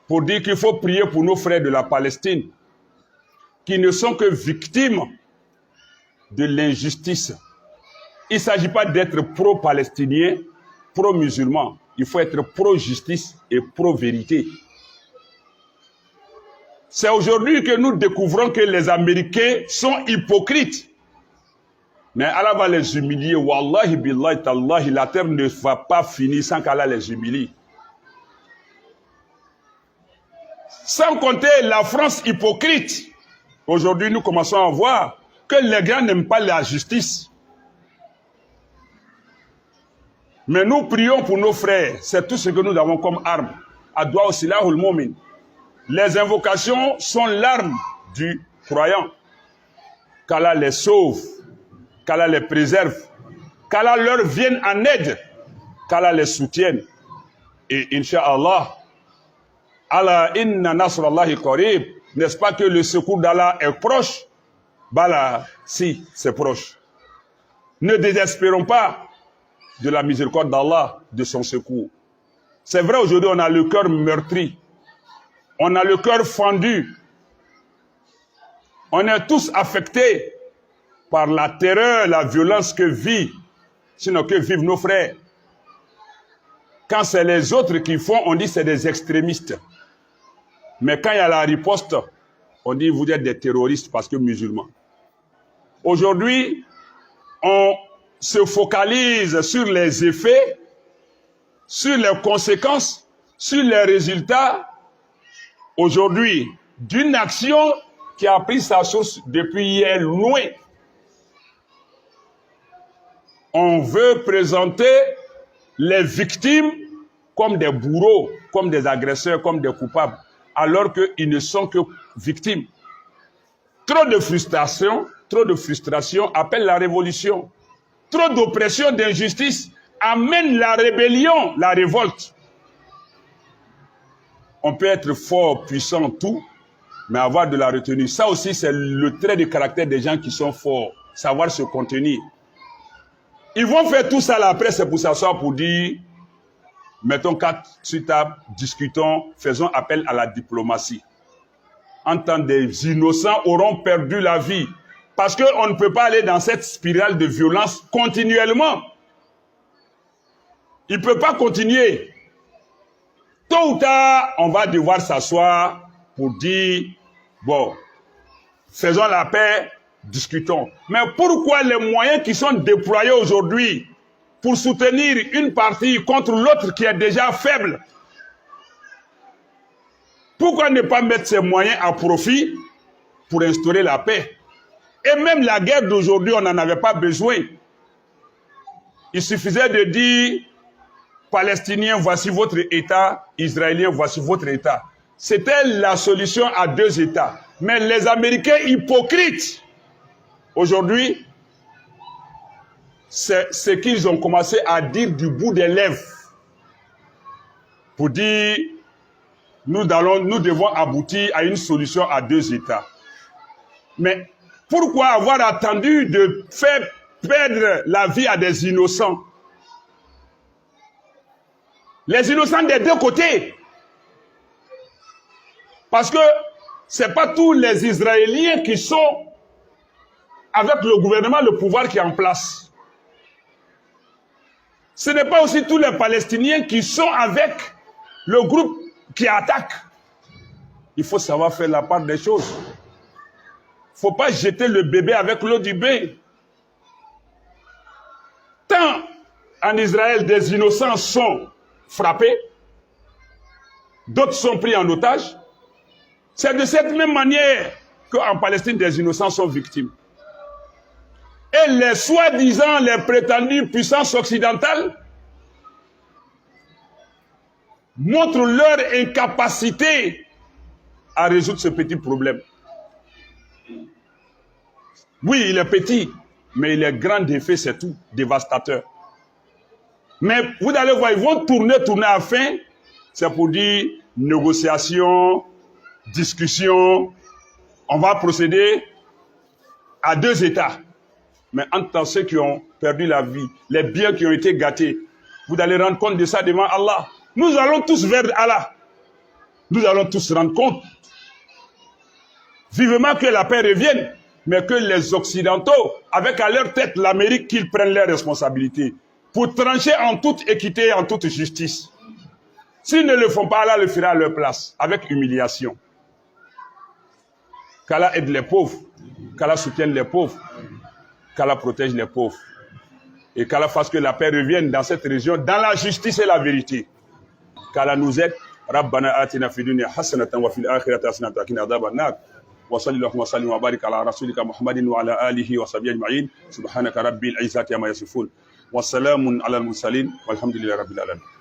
pour dire qu'il faut prier pour nos frères de la Palestine, qui ne sont que victimes de l'injustice. Il ne s'agit pas d'être pro-palestinien, pro-musulman. Il faut être pro-justice et pro-vérité. C'est aujourd'hui que nous découvrons que les Américains sont hypocrites. Mais Allah va les humilier. Wallahi billahi tallahi, la terre ne va pas finir sans qu'Allah les humilie. Sans compter la France hypocrite. Aujourd'hui, nous commençons à voir que les grands n'aiment pas la justice. Mais nous prions pour nos frères. C'est tout ce que nous avons comme arme. Adwa silahul mu'min. Les invocations sont l'arme du croyant. Qu'Allah les sauve, qu'Allah les préserve, qu'Allah leur vienne en aide, qu'Allah les soutienne. Et Inch'Allah, Allah inna nasrallahi qarib. N'est-ce pas que le secours d'Allah est proche? Bala, si, c'est proche. Ne désespérons pas de la miséricorde d'Allah, de son secours. C'est vrai, aujourd'hui, on a le cœur meurtri. On a le cœur fendu. On est tous affectés par la terreur, la violence que vivent nos frères. Quand c'est les autres qui font, on dit c'est des extrémistes. Mais quand il y a la riposte, on dit vous êtes des terroristes parce que musulmans. Aujourd'hui, on se focalise sur les effets, sur les conséquences, sur les résultats, aujourd'hui, d'une action qui a pris sa source depuis hier loin. On veut présenter les victimes comme des bourreaux, comme des agresseurs, comme des coupables, alors qu'ils ne sont que victimes. Trop de frustration appelle la révolution. Trop d'oppression, d'injustice amène la rébellion, la révolte. On peut être fort, puissant, tout, mais avoir de la retenue. Ça aussi, c'est le trait de caractère des gens qui sont forts, savoir se contenir. Ils vont faire tout ça là, après, c'est pour s'asseoir pour dire, mettons 4 sur table, discutons, faisons appel à la diplomatie. En tant que des innocents auront perdu la vie. Parce qu'on ne peut pas aller dans cette spirale de violence continuellement. Il ne peut pas continuer. Tôt ou tard, on va devoir s'asseoir pour dire, bon, faisons la paix, discutons. Mais pourquoi les moyens qui sont déployés aujourd'hui pour soutenir une partie contre l'autre qui est déjà faible? Pourquoi ne pas mettre ces moyens à profit pour instaurer la paix? Et même la guerre d'aujourd'hui, on n'en avait pas besoin. Il suffisait de dire, Palestiniens, voici votre État, Israéliens, voici votre État. C'était la solution à 2 États. Mais les Américains hypocrites, aujourd'hui, c'est ce qu'ils ont commencé à dire du bout des lèvres. Pour dire, nous devons aboutir à une solution à 2 États. Mais pourquoi avoir attendu de faire perdre la vie à des innocents? Les innocents des 2 côtés. Parce que ce n'est pas tous les Israéliens qui sont avec le gouvernement, le pouvoir qui est en place. Ce n'est pas aussi tous les Palestiniens qui sont avec le groupe qui attaque. Il faut savoir faire la part des choses. Il ne faut pas jeter le bébé avec l'eau du bain. Tant en Israël des innocents sont frappés, d'autres sont pris en otage, c'est de cette même manière qu'en Palestine des innocents sont victimes. Et les soi-disant, les prétendues puissances occidentales montrent leur incapacité à résoudre ce petit problème. Oui, il est petit, mais il est grand d'effet, c'est tout, dévastateur. Mais vous allez voir, ils vont tourner à fin, c'est pour dire négociation, discussion, on va procéder à 2 États. Mais entre ceux qui ont perdu la vie, les biens qui ont été gâtés, vous allez rendre compte de ça devant Allah. Nous allons tous vers Allah. nous allons tous rendre compte. Vivement que la paix revienne, mais que les Occidentaux, avec à leur tête l'Amérique, qu'ils prennent leurs responsabilités pour trancher en toute équité et en toute justice. S'ils ne le font pas, Allah le fera à leur place, avec humiliation. Qu'Allah aide les pauvres, qu'Allah soutienne les pauvres, qu'Allah protège les pauvres. Et qu'Allah fasse que la paix revienne dans cette région, dans la justice et la vérité. Qu'Allah nous aide. Rabbana atina fi dunya hasanatan wa fil akhirati hasanatan wa qina adhaban nar. Wa sallallahu wa sallim wa barik ala rasulika Muhammadin wa ala alihi wa sahbihi ajma'in. Subhanaka rabbil izzati amma yasifun. Wa salamun ala al mursalin walhamdulillahi rabbil alamin.